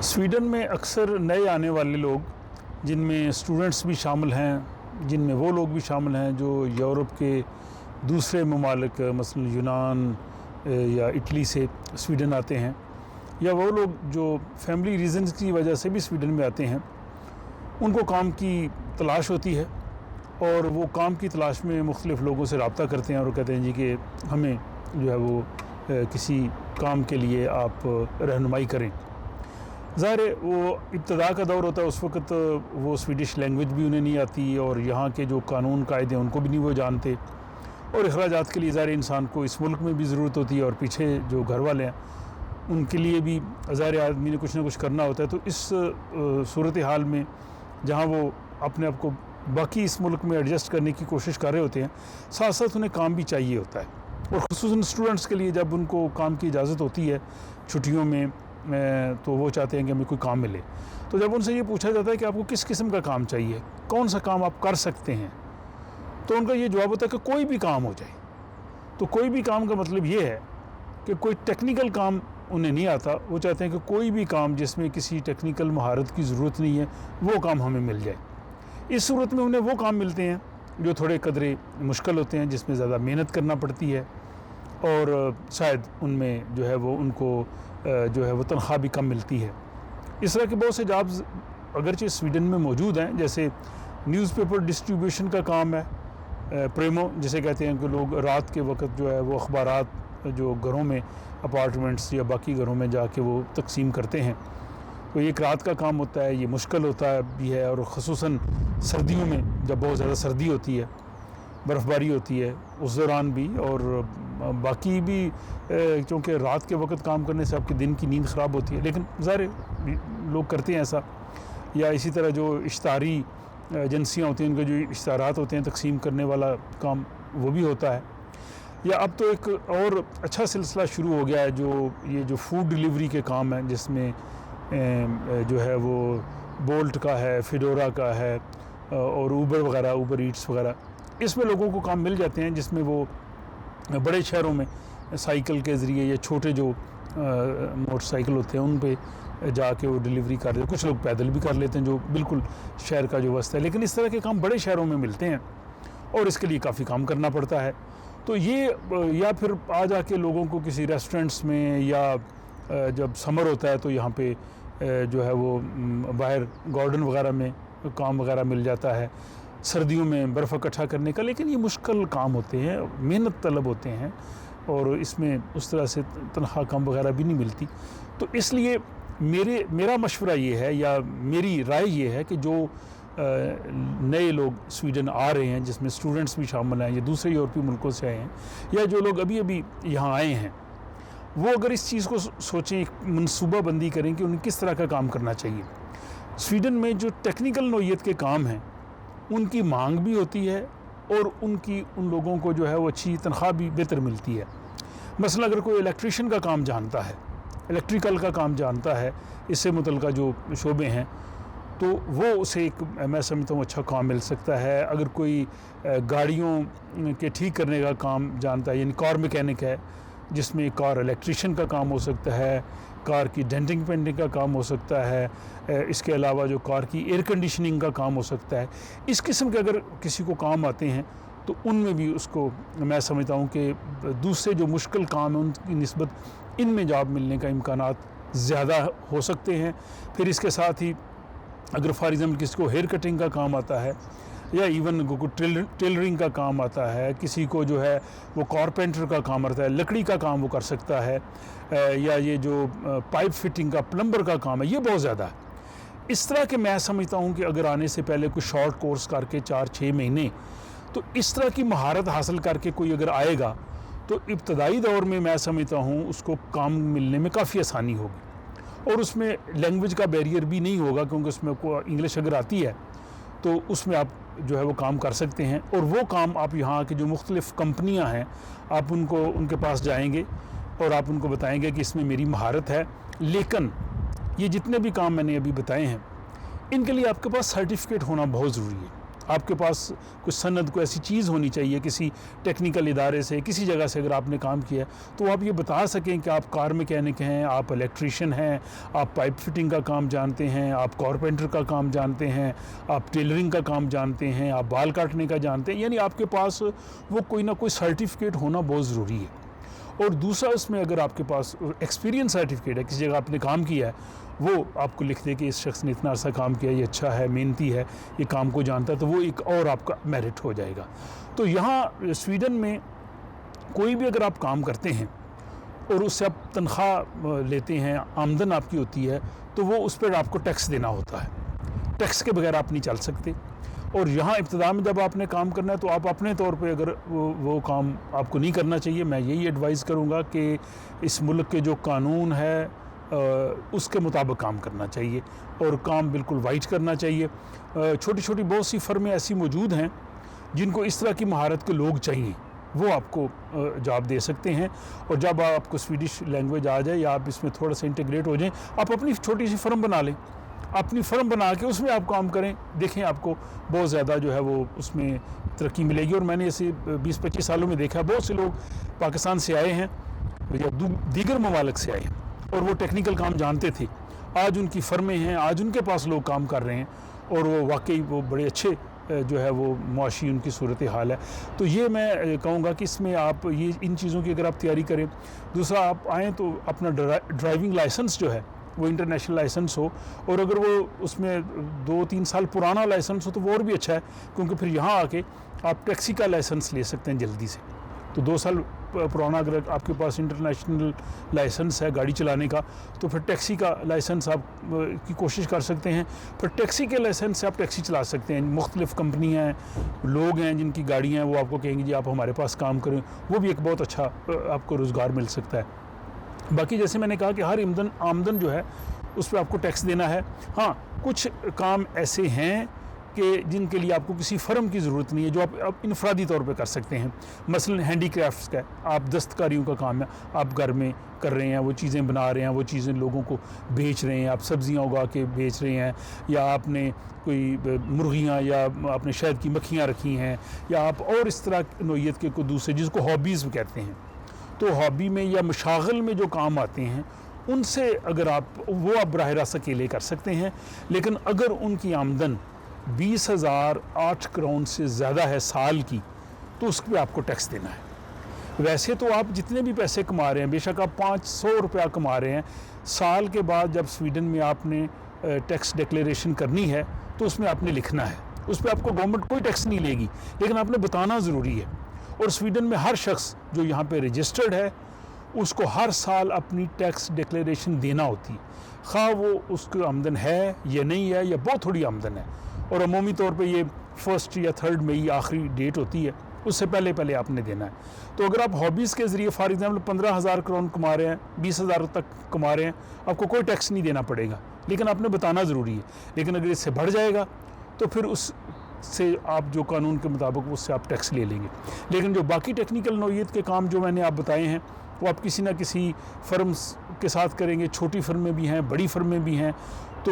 Sweden में अक्सर नए आने वाले लोग, जिनमें स्टूडेंट्स भी शामिल हैं, जिनमें वो लोग भी शामिल हैं जो यूरोप के दूसरे ममालिक मसलन यूनान या इटली से स्वीडन आते हैं, या वो लोग जो फैमिली रीज़न्स की वजह से भी स्वीडन में आते हैं, उनको काम की तलाश होती है और वो काम की तलाश में मुख्तलिफ़ लोगों से रब्ता करते हैं और कहते हैं जी कि हमें जो है वो किसी काम के लिए आप रहनुमाई करें। ज़ाहिर है वो इब्तदा का दौर होता है, उस वक़्त वो स्वीडिश लैंग्वेज भी उन्हें नहीं आती और यहाँ के जो कानून कायदे उनको भी नहीं वो जानते, और अखराजात के लिए ज़ाहिर इंसान को इस मुल्क में भी ज़रूरत होती है और पीछे जो घर वाले हैं उनके लिए भी ज़ाहिर आदमी ने कुछ ना कुछ करना होता है। तो इस सूरत हाल में जहाँ वो अपने आप को बाकी इस मुल्क में एडजस्ट करने की कोशिश कर रहे होते हैं, साथ साथ उन्हें काम भी चाहिए होता है, और ख़ुसूसन स्टूडेंट्स के लिए जब उनको काम की इजाज़त होती है छुट्टियों में, तो वो चाहते हैं कि हमें कोई काम मिले। तो जब उनसे ये पूछा जाता है कि आपको किस किस्म का काम चाहिए, कौन सा काम आप कर सकते हैं, तो उनका ये जवाब होता है कि कोई भी काम हो जाए। तो कोई भी काम का मतलब ये है कि कोई टेक्निकल काम उन्हें नहीं आता, वो चाहते हैं कि कोई भी काम जिसमें किसी टेक्निकल महारत की ज़रूरत नहीं है वो काम हमें मिल जाए। इस सूरत में उन्हें वो काम मिलते हैं जो थोड़े कदरे मुश्किल होते हैं, जिसमें ज़्यादा मेहनत करना पड़ती है, और शायद उनमें जो है वो उनको जो है वो तनख्वाह भी कम मिलती है। इस तरह के बहुत से जॉब्स अगरचे स्वीडन में मौजूद हैं, जैसे न्यूज़पेपर डिस्ट्रीब्यूशन का काम है, प्रेमो जिसे कहते हैं कि लोग रात के वक्त जो है वो अखबारात जो घरों में अपार्टमेंट्स या बाकी घरों में जाके वो तकसीम करते हैं। तो ये एक रात का काम होता है, ये मुश्किल होता है भी है, और ख़ुसूसन सर्दियों में जब बहुत ज़्यादा सर्दी होती है, बर्फ़बारी होती है उस दौरान भी, और बाकी भी क्योंकि रात के वक्त काम करने से आपके दिन की नींद ख़राब होती है, लेकिन ज़ाहिर लोग करते हैं ऐसा। या इसी तरह जो इश्तारी एजेंसियाँ होती हैं, उनके जो इश्तारात होते हैं तकसीम करने वाला काम, वो भी होता है। या अब तो एक और अच्छा सिलसिला शुरू हो गया है जो फूड डिलीवरी के काम हैं, जिसमें जो है वो बोल्ट का है, फिडोरा का है, और ऊबर वगैरह, ऊबर ईट्स वगैरह, इसमें लोगों को काम मिल जाते हैं, जिसमें वो बड़े शहरों में साइकिल के ज़रिए या छोटे जो मोटरसाइकिल होते हैं उन पे जाके वो डिलीवरी कर देते हैं। कुछ लोग पैदल भी कर लेते हैं जो बिल्कुल शहर का जो वस्ता है, लेकिन इस तरह के काम बड़े शहरों में मिलते हैं और इसके लिए काफ़ी काम करना पड़ता है। तो ये या फिर आ जाके लोगों को किसी रेस्टोरेंट्स में, या जब समर होता है तो यहाँ पे जो है वो बाहर गार्डन वगैरह में काम वगैरह मिल जाता है, सर्दियों में बर्फ़ इकट्ठा करने का। लेकिन ये मुश्किल काम होते हैं, मेहनत तलब होते हैं, और इसमें उस तरह से तनख्वाह कम वगैरह भी नहीं मिलती। तो इसलिए मेरा मशवरा ये है, या मेरी राय ये है कि जो नए लोग स्वीडन आ रहे हैं, जिसमें स्टूडेंट्स भी शामिल हैं, या दूसरे यूरोपीय मुल्कों से आए हैं, या जो लोग अभी अभी यहाँ आए हैं, वो अगर इस चीज़ को सोचें, एक मनसूबाबंदी करें कि उन्हें किस तरह का काम करना चाहिए। स्वीडन में जो टेक्निकल नौइयत के काम हैं उनकी मांग भी होती है, और उन लोगों को जो है वो अच्छी तनख्वाह भी बेहतर मिलती है। मसलन अगर कोई इलेक्ट्रीशियन का काम जानता है, इलेक्ट्रिकल का काम जानता है, इससे मुतल्लिक़ जो शोबे हैं, तो वो उसे एक, मैं समझता हूँ, अच्छा काम मिल सकता है। अगर कोई गाड़ियों के ठीक करने का काम जानता है, यानी कार मैकेनिक है, जिसमें कार इलेक्ट्रीशियन का काम हो सकता है, कार की डेंटिंग पेंटिंग का काम हो सकता है, इसके अलावा जो कार की एयर कंडीशनिंग का काम हो सकता है। इस किस्म के अगर किसी को काम आते हैं तो उनमें भी उसको, मैं समझता हूँ कि दूसरे जो मुश्किल काम हैं उनकी निस्बत इनमें जॉब मिलने का इम्कानात ज़्यादा हो सकते हैं। फिर इसके साथ ही अगर फॉर एग्ज़ाम्पल किसी को हेयर कटिंग का काम आता है, या इवन को टेलरिंग का काम आता है, किसी को जो है वो कारपेंटर का काम आता है, लकड़ी का काम वो कर सकता है, या ये जो पाइप फिटिंग का, प्लम्बर का काम है, ये बहुत ज़्यादा है। इस तरह के मैं समझता हूँ कि अगर आने से पहले कोई शॉर्ट कोर्स करके 4-6 महीने, तो इस तरह की महारत हासिल करके कोई अगर आएगा तो इब्तदाई दौर में मैं समझता हूँ उसको काम मिलने में काफ़ी आसानी होगी, और उसमें लैंग्वेज का बैरियर भी नहीं होगा, क्योंकि उसमें को इंग्लिश अगर आती है तो उसमें आप जो है वो काम कर सकते हैं। और वो काम आप यहाँ की जो मुख्तलिफ़ कंपनियाँ हैं, आप उनके पास जाएंगे और आप उनको बताएंगे कि इसमें मेरी महारत है, लेकिन ये जितने भी काम मैंने अभी बताए हैं इनके लिए आपके पास सर्टिफिकेट होना बहुत ज़रूरी है। आपके पास कुछ सनद, कोई ऐसी चीज़ होनी चाहिए किसी टेक्निकल इदारे से, किसी जगह से अगर आपने काम किया है तो आप ये बता सकें कि आप कार मैकेनिक हैं, आप इलेक्ट्रीशियन हैं, आप पाइप फिटिंग का काम जानते हैं, आप कारपेंटर का काम जानते हैं, आप टेलरिंग का काम जानते हैं, आप बाल काटने का जानते हैं, यानी आपके पास वो कोई ना कोई सर्टिफिकेट होना बहुत ज़रूरी है। और दूसरा, उसमें अगर आपके पास एक्सपीरियंस सर्टिफिकेट है, किसी जगह आपने काम किया है, वो आपको लिख दे कि इस शख्स ने इतना अर्सा काम किया, ये अच्छा है, मेहनती है, ये काम को जानता है, तो वो एक और आपका मेरिट हो जाएगा। तो यहाँ स्वीडन में कोई भी अगर आप काम करते हैं और उससे आप तनख्वाह लेते हैं, आमदन आपकी होती है, तो वो उस पर आपको टैक्स देना होता है। टैक्स के बगैर आप नहीं चल सकते। और यहाँ इब्तिदा में जब आपने काम करना है तो आप अपने तौर पे अगर वो काम आपको नहीं करना चाहिए। मैं यही एडवाइस करूँगा कि इस मुल्क के जो कानून है उसके मुताबिक काम करना चाहिए और काम बिल्कुल वाइट करना चाहिए। छोटी छोटी बहुत सी फर्में ऐसी मौजूद हैं जिनको इस तरह की महारत के लोग चाहिए, वो आपको जॉब दे सकते हैं। और जब आपको स्वीडिश लैंग्वेज आ जाए या आप इसमें थोड़ा सा इंटीग्रेट हो जाएं, आप अपनी छोटी सी फर्म बना लें, अपनी फर्म बना के उसमें आप काम करें, देखें आपको बहुत ज़्यादा जो है वो उसमें तरक्की मिलेगी। और मैंने ऐसे 20-25 सालों में देखा, बहुत से लोग पाकिस्तान से आए हैं या दीगर ममालिक से आए हैं और वो टेक्निकल काम जानते थे, आज उनकी फर्में हैं, आज उनके पास लोग काम कर रहे हैं और वो वाकई वो बड़े अच्छे जो है वो मुआशी उनकी सूरत हाल है। तो ये मैं कहूँगा कि इसमें आप ये इन चीज़ों की अगर आप तैयारी करें। दूसरा, आप आएँ तो अपना ड्राइविंग लाइसेंस जो है वो इंटरनेशनल लाइसेंस हो, और अगर वो उसमें 2-3 साल पुराना लाइसेंस हो तो वो और भी अच्छा है, क्योंकि फिर यहाँ आके आप टैक्सी का लाइसेंस ले सकते हैं जल्दी से। तो 2 साल पुराना अगर आपके पास इंटरनेशनल लाइसेंस है गाड़ी चलाने का, तो फिर टैक्सी का लाइसेंस आप की कोशिश कर सकते हैं। फिर टैक्सी के लाइसेंस से आप टैक्सी चला सकते हैं। मुख्तलिफ़ कंपनियाँ हैं, लोग हैं जिनकी गाड़ियाँ हैं, वो आपको कहेंगे जी आप हमारे पास काम करें, वो भी एक बहुत अच्छा आपको रोज़गार मिल सकता है। बाकी जैसे मैंने कहा कि हर आमदन जो है उस पर आपको टैक्स देना है। हाँ, कुछ काम ऐसे हैं कि जिनके लिए आपको किसी फ़र्म की ज़रूरत नहीं है, जो आप इनफरादी तौर पे कर सकते हैं। मसलन हैंडीक्राफ्ट्स का, आप दस्तकारियों का काम है, आप घर में कर रहे हैं, वो चीज़ें बना रहे हैं, वो चीज़ें लोगों को बेच रहे हैं, आप सब्ज़ियाँ उगा के बेच रहे हैं, या आपने कोई मुर्गियाँ या आपने शहद की मक्खियाँ रखी हैं, या आप और इस तरह नोयत के कोई दूसरे जिसको हॉबीज़ कहते हैं। तो हॉबी में या मशागल में जो काम आते हैं उनसे अगर आप वो आप बराह रास्त अकेले कर सकते हैं। लेकिन अगर उनकी आमदन 20,000 8 करोड़ से ज़्यादा है साल की, तो उस पर आपको टैक्स देना है। वैसे तो आप जितने भी पैसे कमा रहे हैं, बेशक आप 500 रुपया कमा रहे हैं, साल के बाद जब स्वीडन में आपने टैक्स डिक्लेरेशन करनी है तो उसमें आपने लिखना है, उस पर आपको गवर्नमेंट कोई टैक्स नहीं लेगी, लेकिन आपने बताना ज़रूरी है। और स्वीडन में हर शख्स जो यहाँ पे रजिस्टर्ड है उसको हर साल अपनी टैक्स डिक्लेरेशन देना होती है, खा वो उसकी आमदन है या नहीं है, या बहुत थोड़ी आमदन है। और अमूमी तौर पे ये 1 या 3 मई आखिरी डेट होती है, उससे पहले आपने देना है। तो अगर आप हॉबीज़ के ज़रिए फॉर एग्जाम्पल 15,000 करोड़ कमा रहे हैं, 20,000 तक कमा रहे हैं, आपको कोई टैक्स नहीं देना पड़ेगा, लेकिन आपने बताना ज़रूरी है। लेकिन अगर इससे बढ़ जाएगा तो फिर उससे आप जो कानून के मुताबिक उससे आप टैक्स ले लेंगे। लेकिन जो बाकी टेक्निकल नौइयत के काम जो मैंने आप बताए हैं वो आप किसी ना किसी फर्म्स के साथ करेंगे। छोटी फर्में भी हैं, बड़ी फर्में भी हैं, तो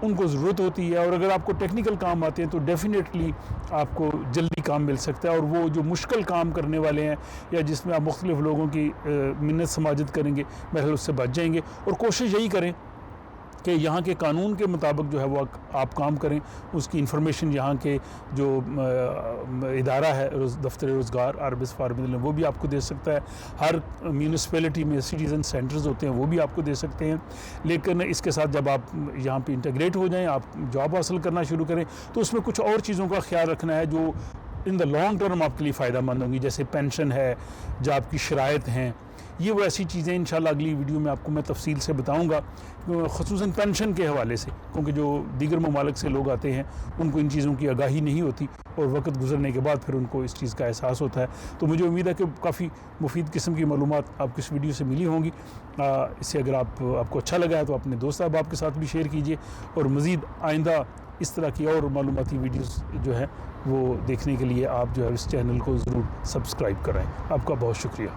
उनको ज़रूरत होती है। और अगर आपको टेक्निकल काम आते हैं तो डेफिनेटली आपको जल्दी काम मिल सकता है। और वो जो मुश्किल काम करने वाले हैं या जिसमें आप मुख्तलिफ़ लोगों की मिन्नत समाजत करेंगे, बहरहाल उससे बच जाएंगे। और कोशिश यही करें कि यहाँ के कानून के मुताबिक जो है वो आप काम करें। उसकी इंफॉर्मेशन यहाँ के जो इदारा है दफ्तर रोज़गार आरबिस फार्मिल, वो भी आपको दे सकता है। हर म्यूनिसिपैलिटी में सिटीज़न सेंटर्स होते हैं, वो भी आपको दे सकते हैं। लेकिन इसके साथ जब आप यहाँ पे इंटीग्रेट हो जाएं, आप जॉब हासिल करना शुरू करें, तो उसमें कुछ और चीज़ों का ख्याल रखना है जो इन द लॉन्ग टर्म आपके लिए फ़ायदेमंद होंगी, जैसे पेंशन है, जो आपकी शराइत हैं। ये वो ऐसी चीज़ें इंशाल्लाह अगली वीडियो में आपको मैं तफसील से बताऊंगा, ख़ुसूसन पेंशन के हवाले से, क्योंकि जो दीगर ममालिक से लोग आते हैं उनको इन चीज़ों की आगाही नहीं होती और वक्त गुजरने के बाद फिर उनको इस चीज़ का एहसास होता है। तो मुझे उम्मीद है कि काफ़ी मुफीद किस्म की मालूमात आपको इस वीडियो से मिली होंगी। इससे अगर आपको अच्छा लगा है तो अपने दोस्त अहबाब के साथ भी शेयर कीजिए, और मज़ीद आइंदा इस तरह की और मालूमाती वीडियोस जो है वो देखने के लिए आप जो है इस चैनल को ज़रूर सब्सक्राइब कराएँ। आपका बहुत शुक्रिया।